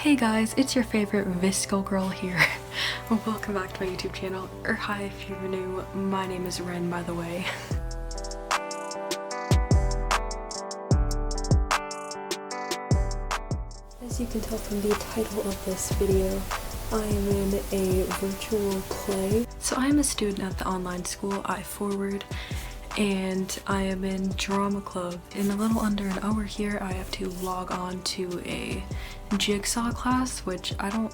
Hey guys, it's your favorite Visco girl here. Welcome back to my YouTube channel, or hi if you're new. My name is Ren, by the way. As you can tell from the title of this video, I am in a virtual play. So I am a student at the online school iForward, and I am in drama club. In a little under an hour here, I have to log on to a jigsaw class, which I don't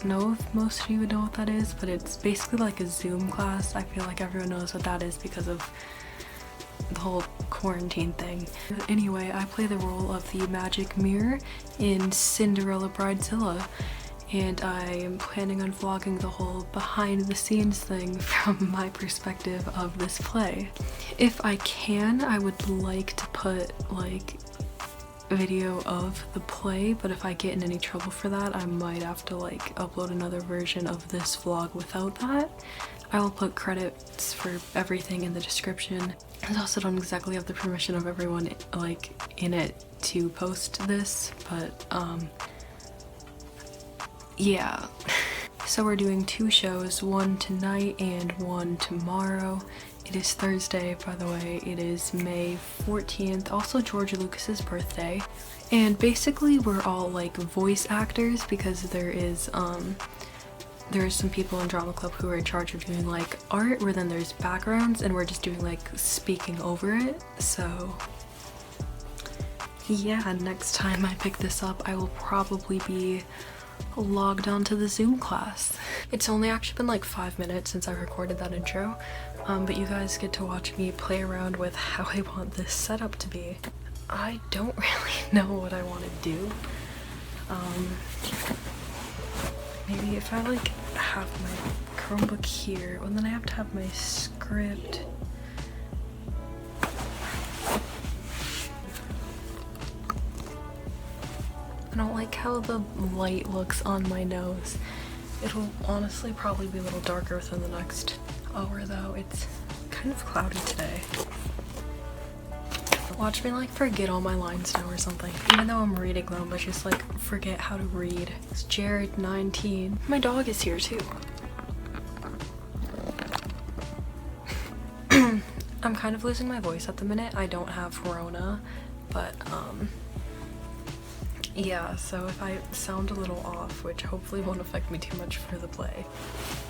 know if most of you would know what that is, but it's basically like a Zoom class. I feel like everyone knows what that is because of the whole quarantine thing. Anyway, I play the role of the magic mirror in Cinderella Bridezilla, and I am planning on vlogging the whole behind the scenes thing from my perspective of this play. If I can, I would like to put like a video of the play, but if I get in any trouble for that, I might have to like upload another version of this vlog without that. I will put credits for everything in the description. I also don't exactly have the permission of everyone like in it to post this, but yeah. So we're doing two shows, one tonight and one tomorrow. It is Thursday, by the way. It is May 14th, also George Lucas's birthday. And basically we're all like voice actors because there is some people in drama club who are in charge of doing like art, where then there's backgrounds and we're just doing like speaking over it. So yeah, next time I pick this up, I will probably be logged onto the Zoom class. It's only actually been like 5 minutes since I recorded that intro, but you guys get to watch me play around with how I want this setup to be. I don't really know what I want to do. Maybe if I like have my Chromebook here, and then I have to have my script. I don't like how the light looks on my nose. It'll honestly probably be a little darker within the next hour though. It's kind of cloudy today. Watch me like forget all my lines now or something. Even though I'm reading them, but just like forget how to read. It's Jared, 19. My dog is here too. I'm kind of losing my voice at the minute. I don't have Corona, but yeah, so if I sound a little off, which hopefully won't affect me too much for the play.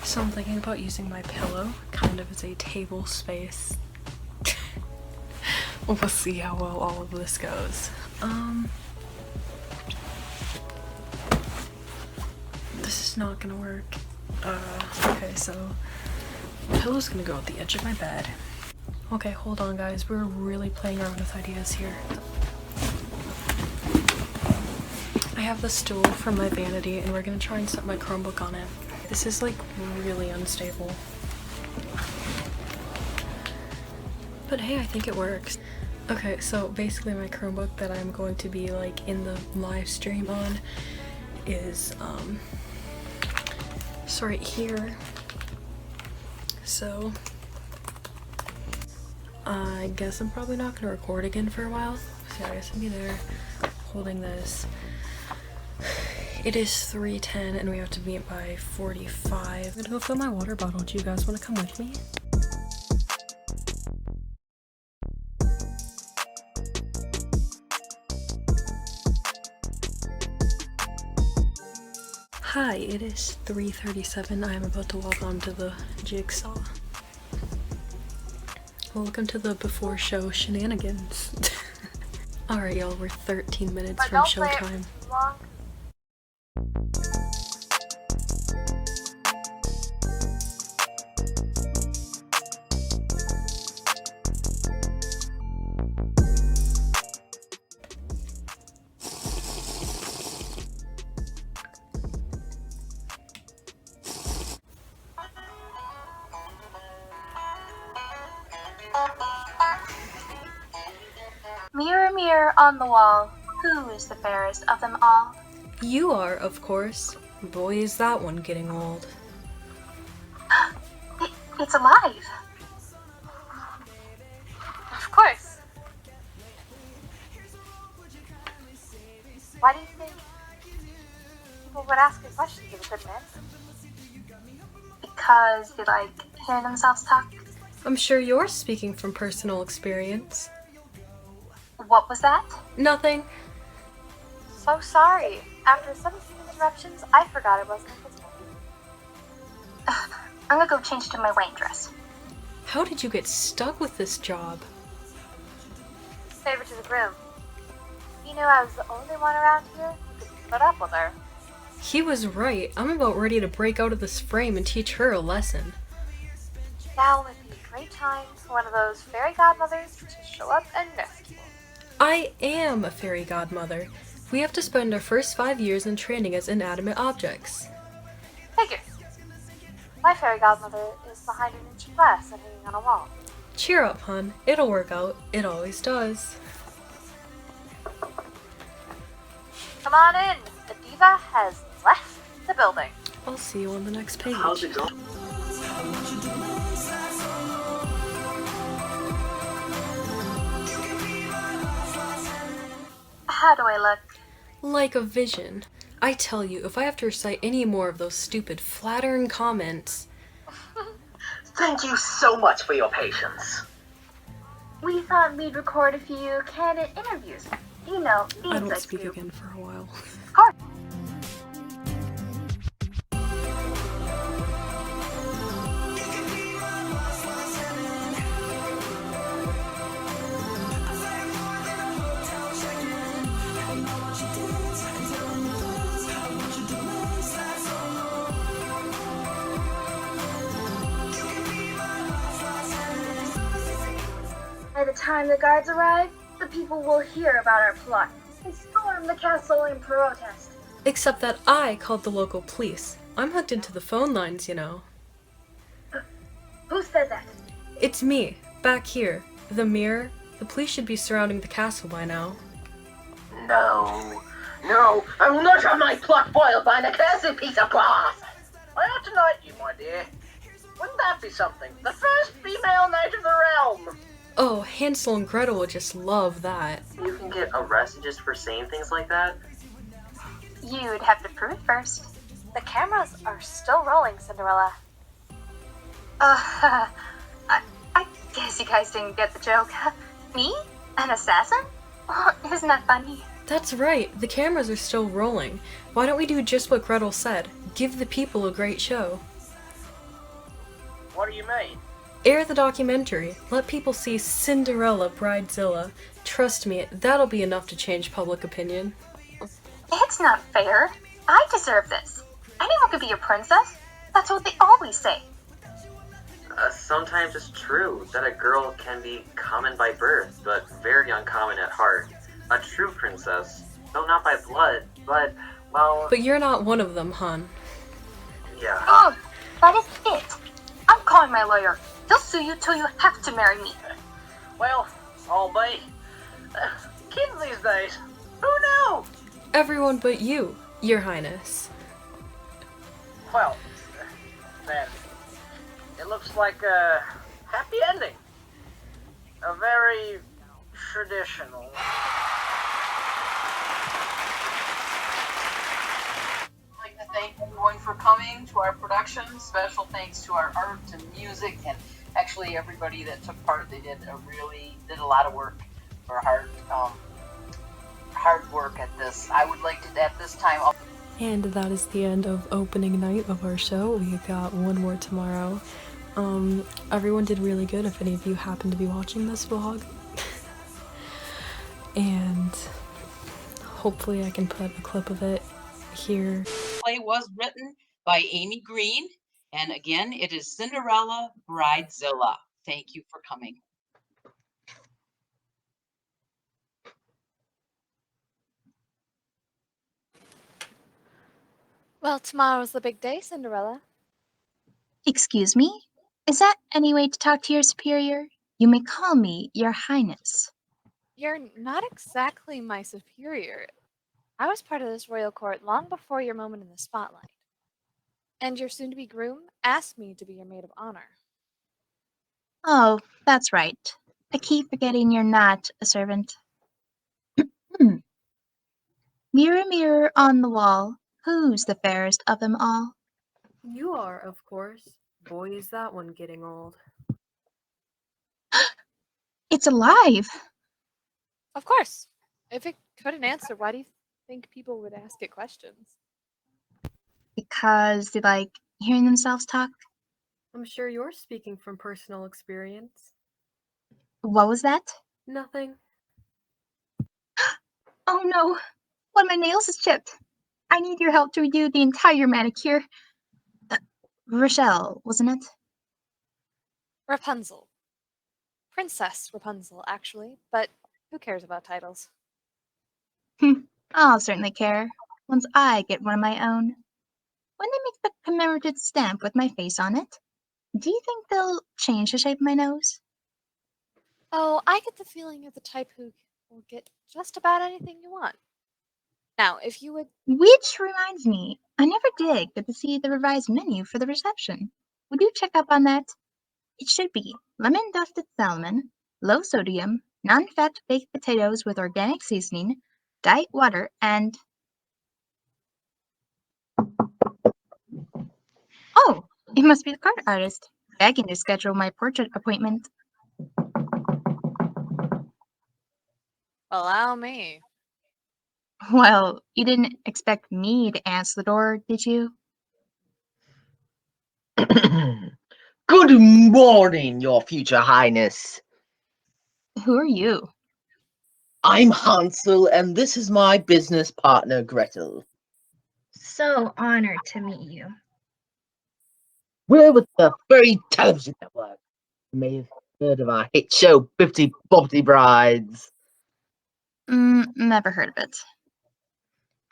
So I'm thinking about using my pillow kind of as a table space. We'll see how well all of this goes. This is not gonna work. Okay, so the pillow's gonna go at the edge of my bed. Okay, hold on guys, we're really playing around with ideas here. I have the stool from my vanity and we're gonna try and set my Chromebook on it. This is like really unstable. But hey, I think it works. Okay, so basically my Chromebook that I'm going to be like in the live stream on is right here. So I guess I'm probably not gonna record again for a while. So I guess I'll be there holding this. It is 3:10 and we have to meet by 45. I'm gonna go fill my water bottle. Do you guys want to come with me? Hi, it is 3:37. I am about to log on to the jigsaw. Welcome to the before show shenanigans. Alright y'all, we're 13 minutes from showtime. Mirror, mirror on the wall, who is the fairest of them all? You are, of course. Boy, is that one getting old. It's alive. Of course. Why do you think people would ask a question give a good answer? Because they like hearing themselves talk? I'm sure you're speaking from personal experience. What was that? Nothing. So sorry. After 17 interruptions, I forgot it wasn't a physical. I'm gonna go change to my wedding dress. How did you get stuck with this job? Favor to the groom. He knew I was the only one around here who could put up with her. He was right. I'm about ready to break out of this frame and teach her a lesson. Now would be a great time for one of those fairy godmothers to show up and rescue. I am a fairy godmother. We have to spend our first 5 years in training as inanimate objects. Figures. My fairy godmother is behind an inch of glass and hanging on a wall. Cheer up, hun. It'll work out. It always does. Come on in. The diva has left the building. I'll see you on the next page. How's it going? How do I look? Like a vision. I tell you, if I have to recite any more of those stupid, flattering comments... Thank you so much for your patience. We thought we'd record a few candid interviews. You know, the I don't inside speak scoop. again for a while. Of course. By the time the guards arrive, the people will hear about our plot and storm the castle in protest. Except that I called the local police. I'm hooked into the phone lines, you know. Who said that? It's me, back here. The mirror. The police should be surrounding the castle by now. No, I will not have my plot foiled by an accursed piece of glass. I ought to knight you, my dear. Wouldn't that be something? The first female knight of the realm. Oh, Hansel and Gretel would just love that. You can get arrested just for saying things like that? You'd have to prove it first. The cameras are still rolling, Cinderella. I guess you guys didn't get the joke. Me? An assassin? Oh, isn't that funny? That's right, the cameras are still rolling. Why don't we do just what Gretel said? Give the people a great show. What do you mean? Air the documentary. Let people see Cinderella, Bridezilla. Trust me, that'll be enough to change public opinion. It's not fair. I deserve this. Anyone could be a princess. That's what they always say. Sometimes it's true that a girl can be common by birth, but very uncommon at heart. A true princess, though not by blood, but, well... But you're not one of them, hon. Yeah. Oh, that is it. I'm calling my lawyer. He'll sue you till you have to marry me. Well, I'll be. Kids these days. Who knew? Everyone but you, Your Highness. Well, then, it looks like a happy ending. A very traditional. I'd like to thank everyone for coming to our production. Special thanks to our art and music and actually everybody that took part. They did a lot of work for hard work at this. I would like to at this time. And that is the end of opening night of our show. We got one more tomorrow. Everyone did really good if any of you happen to be watching this vlog. And hopefully I can put a clip of it here. Play was written by Amy Green, and again, it is Cinderella, Bridezilla. Thank you for coming. Well, tomorrow's the big day, Cinderella. Excuse me? Is that any way to talk to your superior? You may call me Your Highness. You're not exactly my superior. I was part of this royal court long before your moment in the spotlight. And your soon-to-be groom asked me to be your maid of honor. Oh, that's right. I keep forgetting you're not a servant. Mirror, mirror on the wall, Who's the fairest of them all? You are, of course. Boy, is that one getting old. It's alive! Of course. If it couldn't answer, why do you think people would ask it questions? Because they like hearing themselves talk. I'm sure you're speaking from personal experience. What was that? Nothing. Oh no! One of my nails is chipped. I need your help to redo the entire manicure. Rochelle, wasn't it? Rapunzel. Princess Rapunzel, actually, but who cares about titles? I'll certainly care once I get one of my own. When they make the commemorative stamp with my face on it, do you think they'll change the shape of my nose? Oh, I get the feeling you're the type who will get just about anything you want. Now, if you would. Which reminds me, I never did get to see the revised menu for the reception. Would you check up on that? It should be lemon dusted salmon, low sodium, non-fat baked potatoes with organic seasoning, diet water, and oh, it must be the card artist begging to schedule my portrait appointment. Allow me. Well, you didn't expect me to answer the door, did you? Good morning, Your Future Highness. Who are you? I'm Hansel, and this is my business partner, Gretel. So honored to meet you. We're with the Furry Television Network. You may have heard of our hit show, 50 Bobbity Brides. Never heard of it.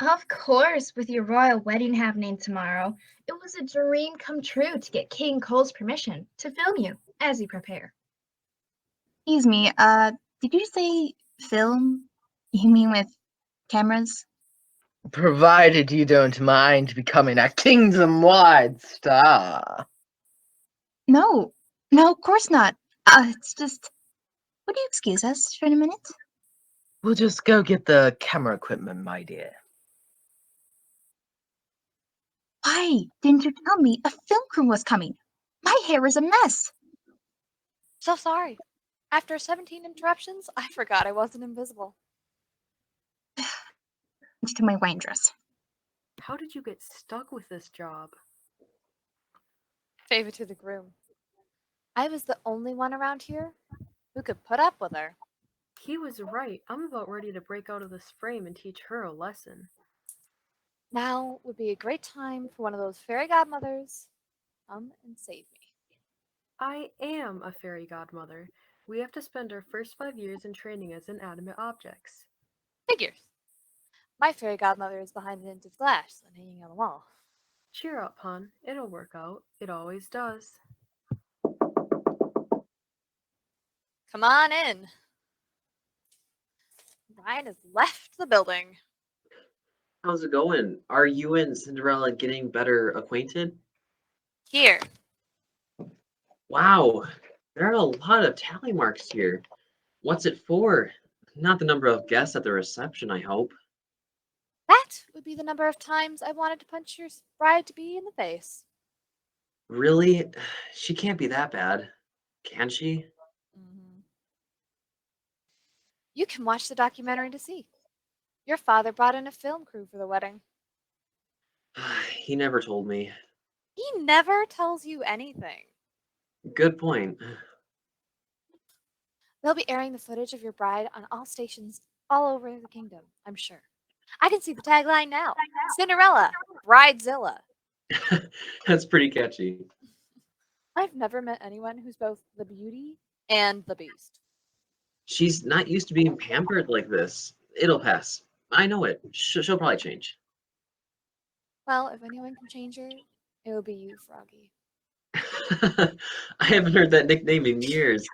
Of course, with your royal wedding happening tomorrow, it was a dream come true to get King Cole's permission to film you as you prepare. Excuse me, did you say film? You mean with cameras? Provided you don't mind becoming a kingdom-wide star. No, of course not. It's just, would you excuse us for a minute? We'll just go get the camera equipment, my dear. Why didn't you tell me a film crew was coming? My hair is a mess. So sorry. After 17 interruptions, I forgot I wasn't invisible. Into my wine dress. How did you get stuck with this job? Favor to the groom. I was the only one around here who could put up with her. He was right. I'm about ready to break out of this frame and teach her a lesson. Now would be a great time for one of those fairy godmothers. Come and save me. I am a fairy godmother. We have to spend our first 5 years in training as inanimate objects. Figures. My fairy godmother is behind the lens of glass and hanging on the wall. Cheer up, hon. It'll work out. It always does. Come on in. Ryan has left the building. How's it going? Are you and Cinderella getting better acquainted? Here. Wow, there are a lot of tally marks here. What's it for? Not the number of guests at the reception, I hope. That would be the number of times I wanted to punch your bride-to-be in the face. Really? She can't be that bad, can she? You can watch the documentary to see. Your father brought in a film crew for the wedding. He never told me. He never tells you anything. Good point. They'll be airing the footage of your bride on all stations all over the kingdom, I'm sure. I can see the tagline now. Cinderella, Bridezilla. That's pretty catchy. I've never met anyone who's both the beauty and the beast. She's not used to being pampered like this. It'll pass. I know it. She'll probably change. Well, if anyone can change her, it will be you, Froggy. I haven't heard that nickname in years.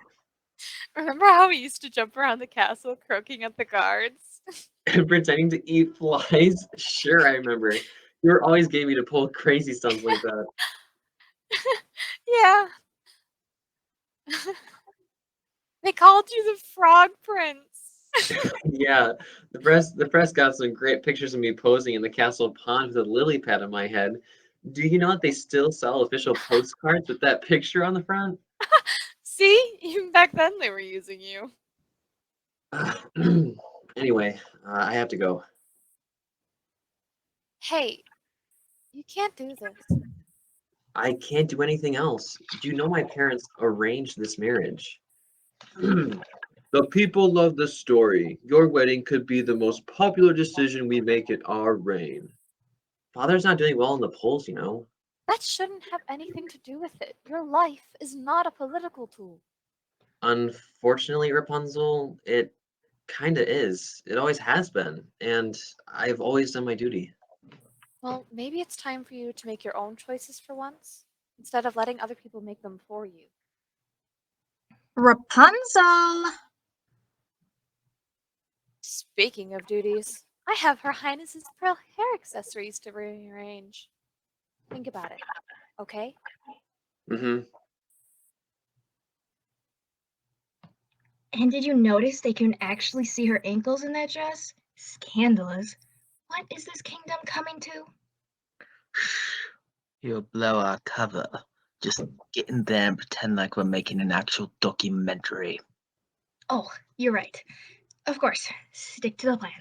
Remember how we used to jump around the castle croaking at the guards? And pretending to eat flies? Sure, I remember. You were always getting me to pull crazy stunts like that. Yeah. They called you the Frog Prince. Yeah, the press got some great pictures of me posing in the castle pond with a lily pad on my head. Do you know that they still sell official postcards with that picture on the front? See? Even back then they were using you. Anyway, I have to go. Hey, you can't do this. I can't do anything else. Do you know my parents arranged this marriage? The people love the story. Your wedding could be the most popular decision we make in our reign. Father's not doing well in the polls, you know. That shouldn't have anything to do with it. Your life is not a political tool. Unfortunately, Rapunzel, it kinda is. It always has been, and I've always done my duty. Well, maybe it's time for you to make your own choices for once, instead of letting other people make them for you. Rapunzel! Speaking of duties, I have Her Highness's pearl hair accessories to rearrange. Think about it, okay? Mm-hmm. And did you notice they can actually see her ankles in that dress? Scandalous. What is this kingdom coming to? You'll blow our cover. Just get in there and pretend like we're making an actual documentary. Oh, you're right. Of course, stick to the plan.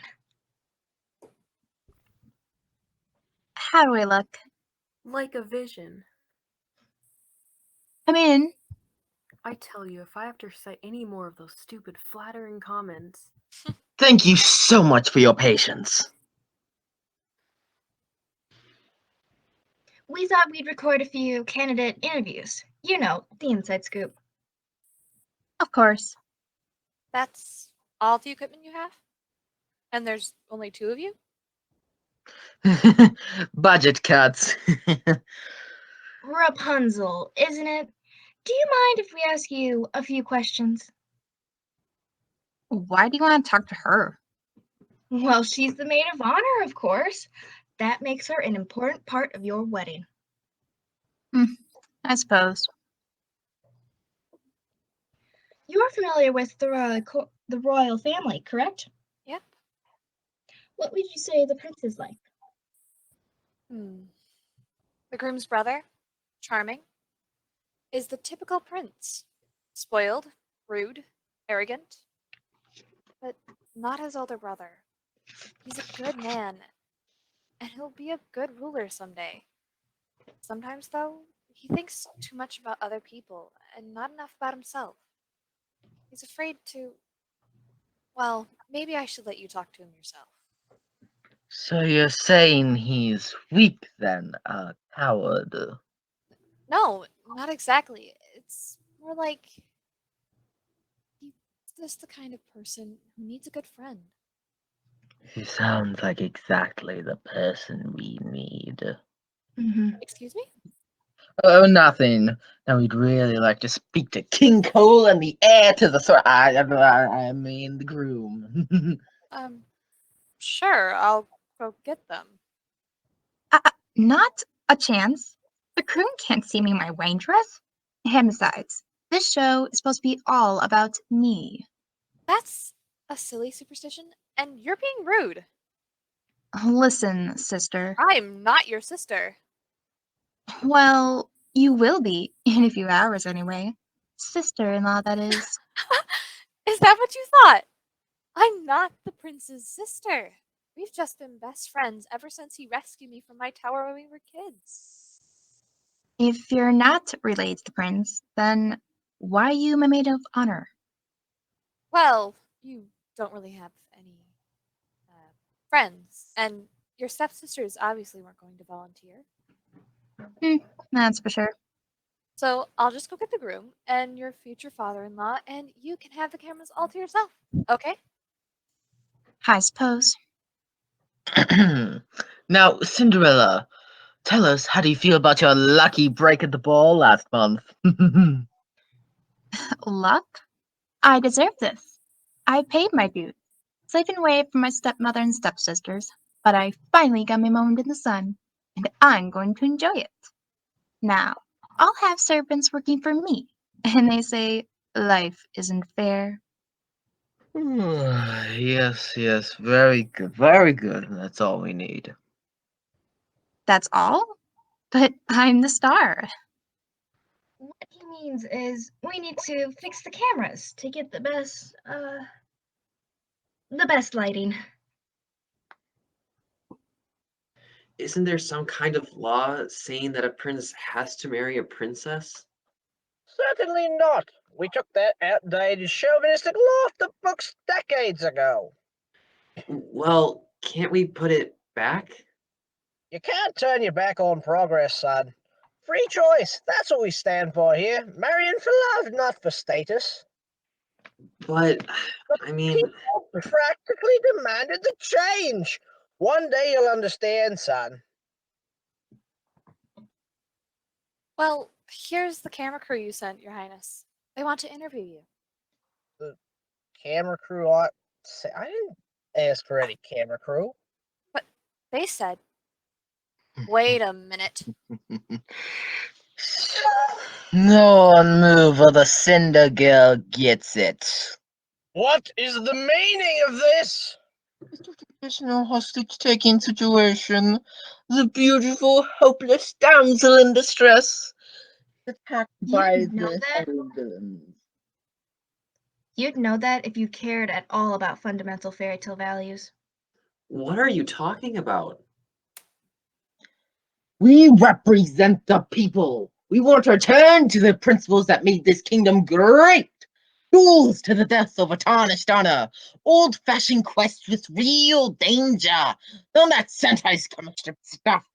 How do I look? Like a vision. Come in. I tell you, if I have to recite any more of those stupid flattering comments. Thank you so much for your patience. We thought we'd record a few candidate interviews. You know, the inside scoop. Of course. That's all the equipment you have? And there's only 2 of you? Budget cuts. Rapunzel, isn't it? Do you mind if we ask you a few questions? Why do you want to talk to her? Well, she's the maid of honor, of course. That makes her an important part of your wedding. I suppose. You're familiar with the royal family, correct? Yep. What would you say the prince is like? The groom's brother, charming, is the typical prince. Spoiled, rude, arrogant, but not his older brother. He's a good man, and he'll be a good ruler someday. Sometimes, though, he thinks too much about other people and not enough about himself. He's afraid to. Well, maybe I should let you talk to him yourself. So you're saying he's weak then, a coward? No, not exactly. It's more like he's just the kind of person who needs a good friend. He sounds like exactly the person we need. Excuse me? Oh, nothing. Now we'd really like to speak to King Cole and the heir to the throne. I mean, the groom. Sure, I'll go get them. Not a chance. The groom can't see me in my wedding dress. And besides, this show is supposed to be all about me. That's a silly superstition, and you're being rude. Listen, sister. I'm not your sister. Well, you will be, in a few hours anyway. Sister-in-law, that is. Is that what you thought? I'm not the prince's sister. We've just been best friends ever since he rescued me from my tower when we were kids. If you're not related to the prince, then why are you my maid of honor? Well, you don't really have any friends, and your stepsisters obviously weren't going to volunteer. That's for sure. So I'll just go get the groom and your future father-in-law, and you can have the cameras all to yourself, okay? I suppose. Now, Cinderella, tell us, how do you feel about your lucky break at the ball last month? Luck? I deserve this. I paid my dues. Slaving away from my stepmother and stepsisters, but I finally got my moment in the sun, and I'm going to enjoy it. Now, I'll have servants working for me, and they say life isn't fair. Yes, yes, very good, very good. That's all we need. That's all? But I'm the star. What he means is we need to fix the cameras to get the best lighting. Isn't there some kind of law saying that a prince has to marry a princess? Certainly not. We took that outdated chauvinistic law off the books decades ago. Well, can't we put it back? You can't turn your back on progress, son. Free choice, that's what we stand for here. Marrying for love, not for status. But, I mean, People practically demanded the change. One day you'll understand, son. Well, here's the camera crew you sent, Your Highness. They want to interview you. The camera crew I didn't ask for any camera crew. But they said, wait a minute. No one move or the Cinder Girl gets it. What is the meaning of this? It's a traditional hostage-taking situation. The beautiful, hopeless damsel in distress attacked by You'd know the that? villains. You'd know that if you cared at all about fundamental fairy tale values. what are you talking about? We represent the people. We want to return to the principles that made this kingdom great. Duels to the death of a tarnished honor. Old-fashioned quests with real danger. None of that centralized commission stuff.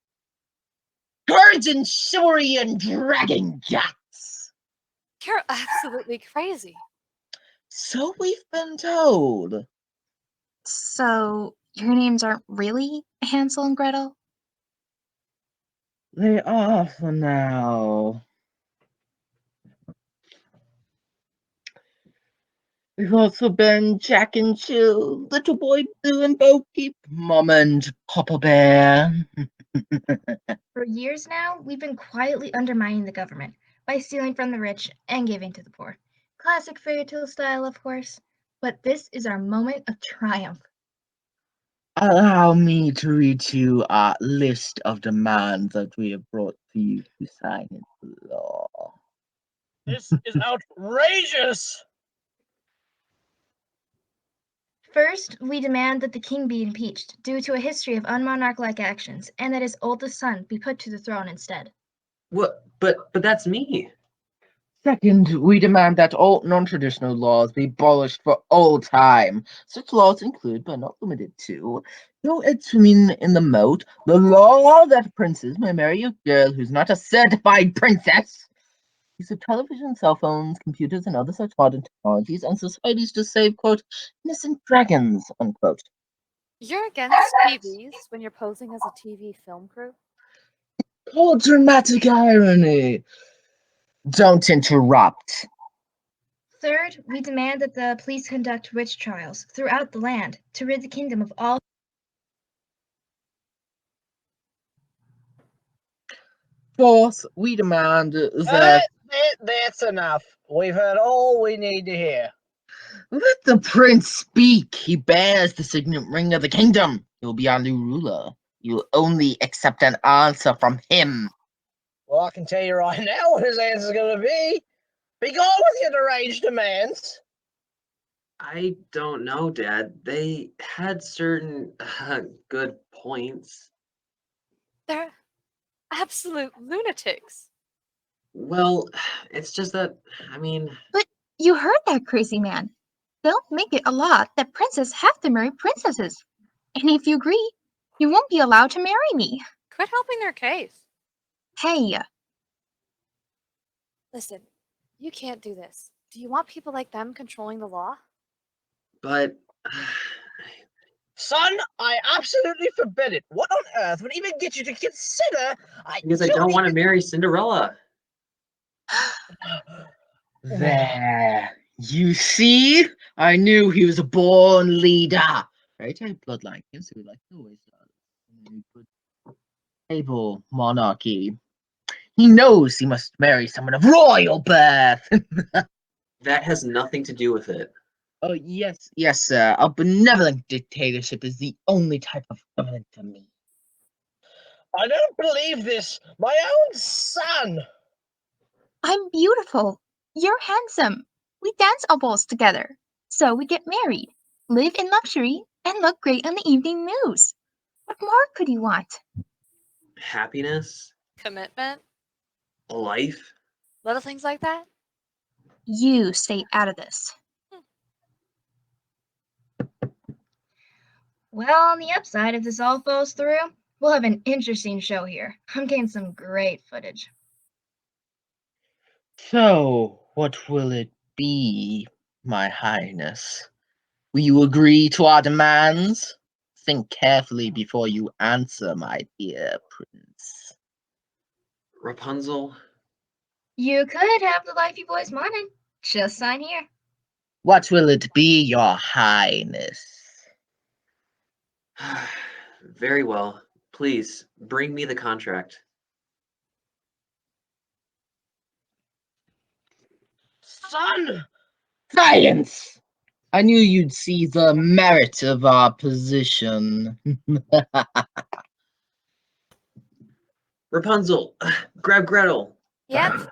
Courage and chivalry and dragon guts. You're absolutely crazy. So we've been told. So, your names aren't really Hansel and Gretel? They are for now. We've also been Jack and Jill, Little Boy Blue and Bo Peep, Mom and Papa Bear. For years now, we've been quietly undermining the government by stealing from the rich and giving to the poor. Classic fairy tale style, of course, but this is our moment of triumph. Allow me to read you our list of demands that we have brought to you to sign into law. This is outrageous! First, we demand that the king be impeached due to a history of unmonarch-like actions, and that his oldest son be put to the throne instead. What? But that's me. Second, we demand that all non-traditional laws be abolished for all time. Such laws include, but not limited to, no swimming in the moat, the law that princes may marry a girl who's not a certified princess, use of television, cell phones, computers, and other such modern technologies, and societies to save, quote, innocent dragons, unquote. You're against TVs when you're posing as a TV film crew? Called dramatic irony. Don't interrupt. Third, we demand that the police conduct witch trials throughout the land to rid the kingdom of all. Fourth, we demand that That's enough. We've heard all we need to hear. let the prince speak. He bears the signet ring of the kingdom. He will be our new ruler. You will only accept an answer from him. Well, I can tell you right now what his answer's going to be. Be gone with your deranged demands. I don't know, Dad. They had certain good points. They're absolute lunatics. Well, it's just that, I mean, But you heard that crazy man. They'll make it a law that princes have to marry princesses. And if you agree, you won't be allowed to marry me. Quit helping their case. Hey, Listen, you can't do this. Do you want people like them controlling the law? but Son, I absolutely forbid it. What on earth would even get you to consider? because I don't want to marry Cinderella. There. You see? I knew he was a born leader. Right? I bloodline cancer like always does. Stable monarchy. He knows he must marry someone of royal birth. That has nothing to do with it. Oh, yes, sir. A benevolent dictatorship is the only type of government for me. I don't believe this. My own son. I'm beautiful. You're handsome. We dance our balls together. So we get married, live in luxury, and look great on the evening news. What more could you want? Happiness? Commitment? Life? Little things like that? You stay out of this. Well, on the upside, if this all falls through, we'll have an interesting show here. I'm getting some great footage. So, what will it be, my highness? Will you agree to our demands? Think carefully before you answer, my dear prince. Rapunzel? You could have the life you boys wanted. Just sign here. What will it be, your highness? Very well. Please, bring me the contract. Son! Silence! I knew you'd see the merit of our position. Rapunzel, grab Gretel. Yep.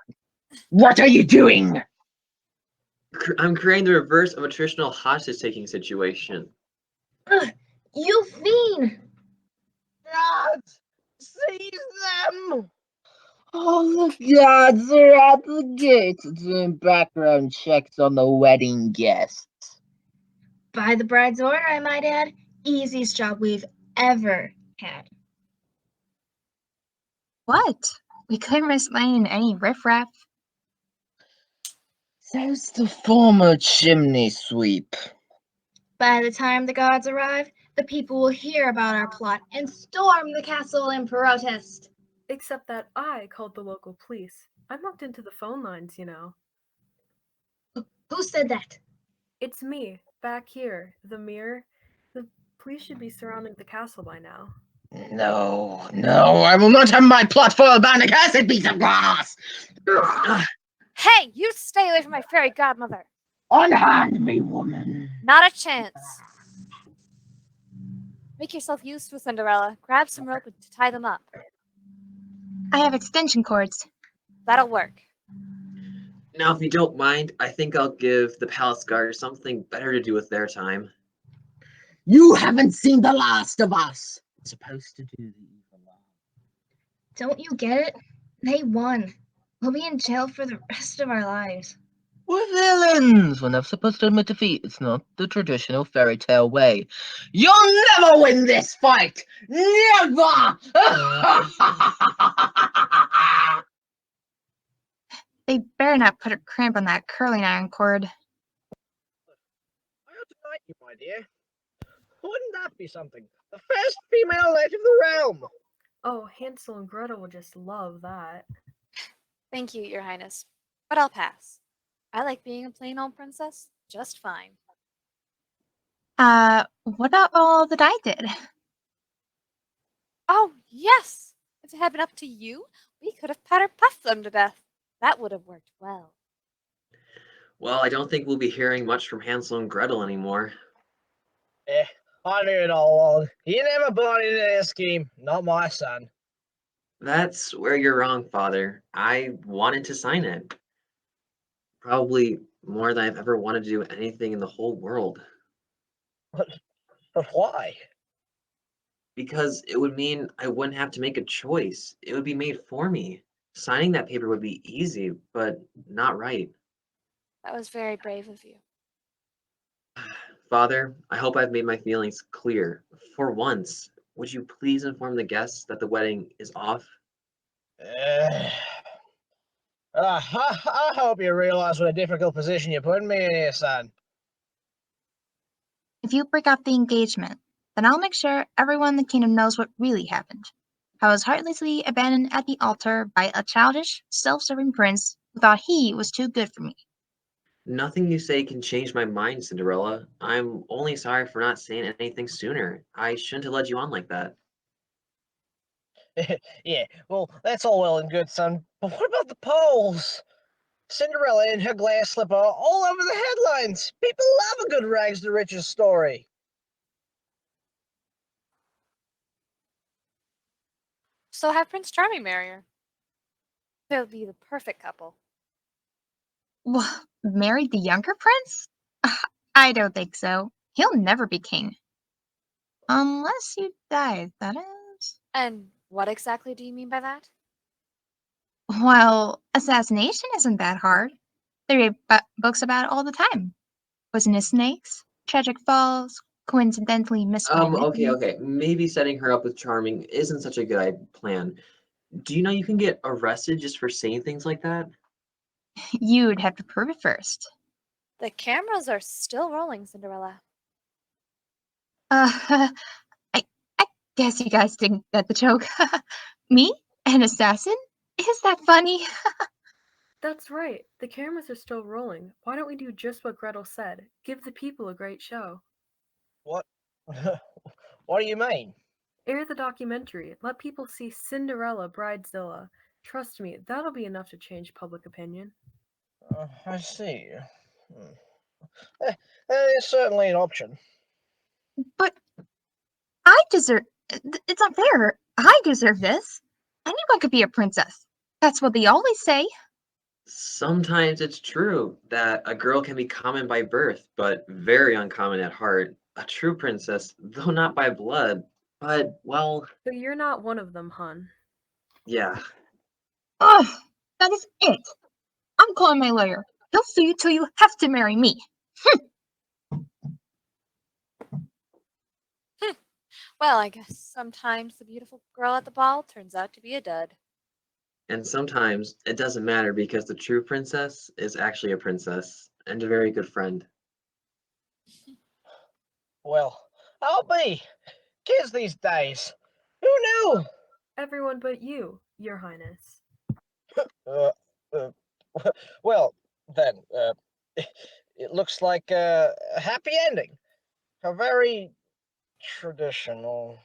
What are you doing? I'm creating the reverse of a traditional hostage-taking situation. You fiend! God! Seize them! All the guards are at the gate doing background checks on the wedding guests. By the bride's order, I might add. Easiest job we've ever had. What? We couldn't risk laying any riffraff. Says the former chimney sweep. By the time the gods arrive, the people will hear about our plot and storm the castle in protest. Except that I called the local police. I'm looked into the phone lines, you know. Who said that? It's me, back here, the mirror. The police should be surrounding the castle by now. No, I will not have my plot foiled by an accursed piece of glass! Hey, you stay away from my fairy godmother. Unhand me, woman. Not a chance. Make yourself useful, Cinderella. Grab some rope to tie them up. I have extension cords. That'll work. Now, if you don't mind, I think I'll give the palace guard something better to do with their time. You haven't seen the last of us. I'm supposed to do the evil law. Don't you get it? They won. We'll be in jail for the rest of our lives. We're villains. We're never supposed to admit defeat. It's not the traditional fairy tale way. You'll never win this fight! Never! They better not put a cramp on that curling iron cord. I ought to knight you, my dear. Wouldn't that be something? The first female knight of the realm! Oh, Hansel and Gretel would just love that. Thank you, Your Highness. But I'll pass. I like being a plain old princess just fine. What about all that I did? Oh, yes! If it had been up to you, we could have puffed them to death. That would have worked well. Well, I don't think we'll be hearing much from Hansel and Gretel anymore. I knew it all along. You never bought into their scheme. Not my son. That's where you're wrong, Father. I wanted to sign it. Probably more than I've ever wanted to do anything in the whole world. But why? Because it would mean I wouldn't have to make a choice. It would be made for me. Signing that paper would be easy, but not right. That was very brave of you. Father, I hope I've made my feelings clear. For once, would you please inform the guests that the wedding is off? I hope you realize what a difficult position you're putting me in here, son. If you break off the engagement, then I'll make sure everyone in the kingdom knows what really happened. I was heartlessly abandoned at the altar by a childish, self-serving prince who thought he was too good for me. Nothing you say can change my mind, Cinderella. I'm only sorry for not saying anything sooner. I shouldn't have led you on like that. Yeah, well, that's all well and good, son. But what about the polls? Cinderella in her glass slipper all over the headlines. People love a good rags to riches story. So have Prince Charming marry her. They'll be the perfect couple. Married the younger prince? I don't think so. He'll never be king. Unless you die, that is. And what exactly do you mean by that? Well, assassination isn't that hard. They read books about it all the time. Poisonous snakes, tragic falls, coincidentally misspelled Okay. Maybe setting her up with Charming isn't such a good plan. Do you know you can get arrested just for saying things like that? You'd have to prove it first. The cameras are still rolling, Cinderella. I guess you guys didn't get the joke. Me? An assassin? Is that funny? That's right. The cameras are still rolling. Why don't we do just what Gretel said? Give the people a great show. What? What do you mean? Air the documentary. Let people see Cinderella, Bridezilla. Trust me, that'll be enough to change public opinion. I see. That is certainly an option. But I deserve. It's unfair. I deserve this. Anyone could be a princess. That's what they always say. Sometimes it's true that a girl can be common by birth, but very uncommon at heart. A true princess, though not by blood, but, well, But you're not one of them, hun. yeah. Ugh, that is it. I'm calling my lawyer. He'll sue you till you have to marry me. Well, I guess sometimes the beautiful girl at the ball turns out to be a dud. And sometimes it doesn't matter because the true princess is actually a princess and a very good friend. Well, I'll be. Kids these days. Who knew? Everyone but you, Your Highness. Uh, uh, well, then, it looks like a happy ending. A very traditional.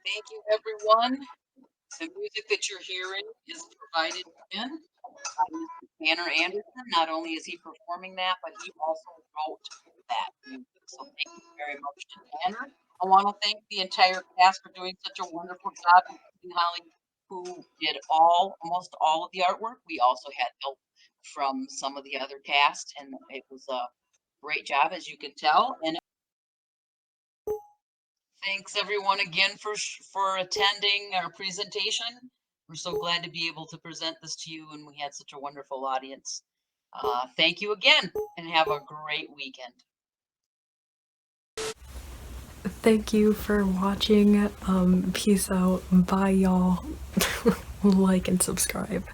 Thank you, everyone. The music that you're hearing is provided again by Mr. Tanner Anderson. Not only is he performing that, but he also wrote that music. So thank you very much to Tanner. I want to thank the entire cast for doing such a wonderful job, including Holly, who did almost all of the artwork. We also had help from some of the other cast, and it was a great job, as you can tell. And thanks everyone again for attending our presentation. We're so glad to be able to present this to you, and we had such a wonderful audience. Thank you again, and have a great weekend. Thank you for watching. Peace out. Bye, y'all. Like and subscribe.